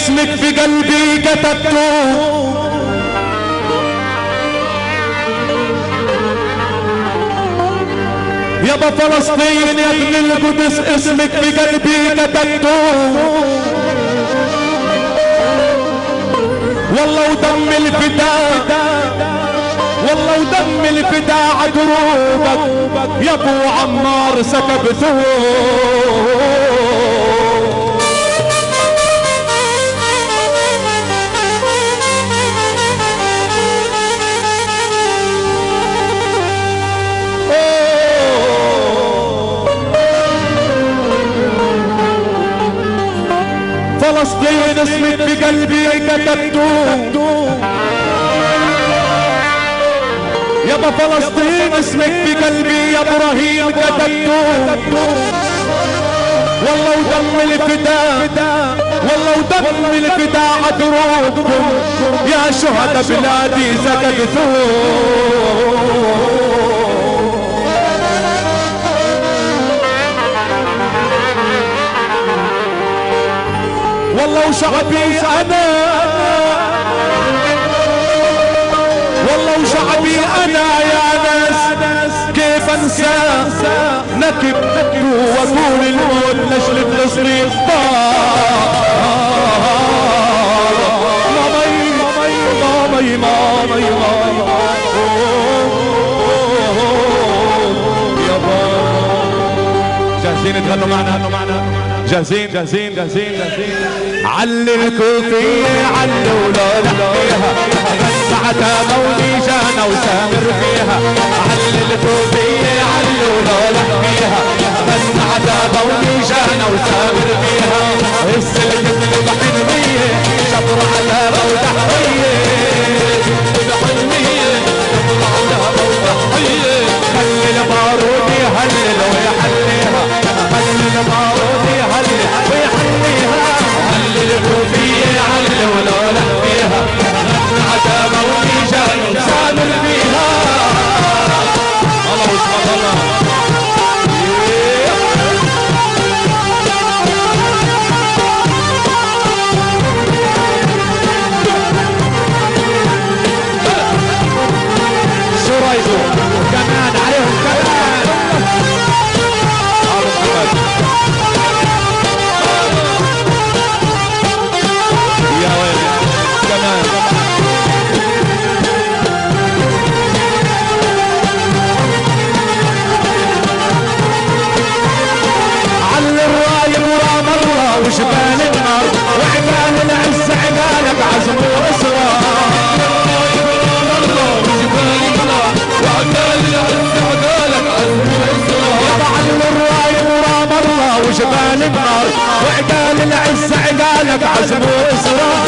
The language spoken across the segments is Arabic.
اسمك في قلبي كتبته، يابا فلسطين يا ابن القدس اسمك في قلبي كتبته، والله ودم الفداء، والله ودم الفداء عدروبك يا ابو عمار سكبته. فلسطين اسمك في قلبي كتبته، يابا فلسطين اسمك في قلبي يا ابراهيم كتبته، والله ودم الفداء، والله ودم الفداء عدروبكم يا شهداء بلادي سكبتوه. والله وشعبي انا، والله وشعبي انا يا ناس كيف انسى نكب واقول الموت لاجل التصريف مامي مامي يابا. جاهزين تغنوا معنا؟ جاهزين جاهزين جاهزين جاهزين. علي الكوفية علوا لولا فيها ساعتها مولي جانا وسامر فيها. علي الكوفية علوا لولا فيها ساعتها مولي جانا وسامر فيها. السلك بحلمية شبر على موضحية، بحلمية شبر على موضحية. خلي البارودي هلل ويحليها، خلي البارودي هلل ويحليها. علي الكوفية علي ولولا فيها عتابة ورجال سامر فيها. الله واسمك الله. شو رايكم كمان عليهم كمان؟ يا ويلي كمان. علي الراي ورا مرة وجبال النار وعقال العز عقالك عزم وإصرار. علي الراي ورا مرة وجبال النار وعقال العز عقالك عزم وإصرار.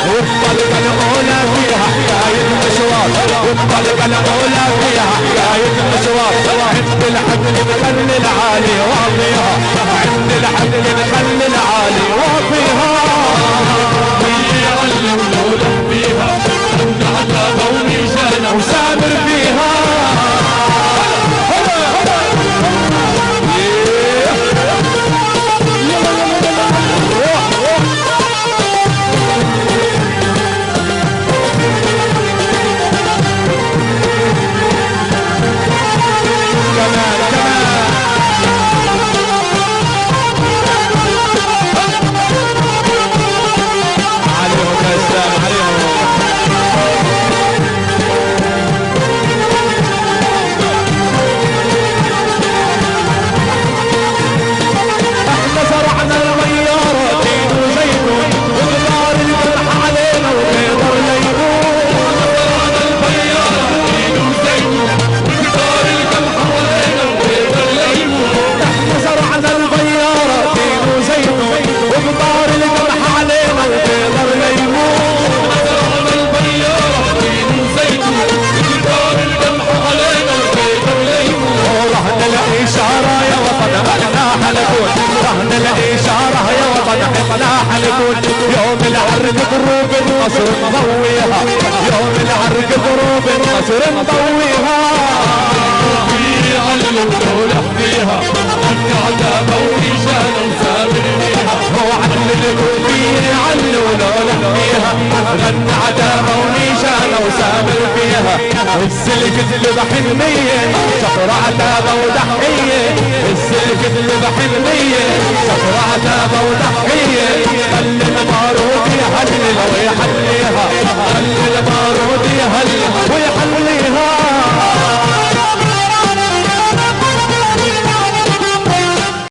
والطلقة الأولى فيها حكاية مشوار، والطلقة الأولى فيها حكاية مشوار. عند العدل نخلي العالي واطيها، عند العدل نخلي العالي واطيها. علي ولولا فيها عند عتابة وميزانة وسامر فيها. يوم العرق ضروب القصر نضويها، يوم العرق ضروب القصر نضويها. علي ولولا فيها السلك ذبح المية شفرعته وضحية السلك ذبح المية شفرعته وضحية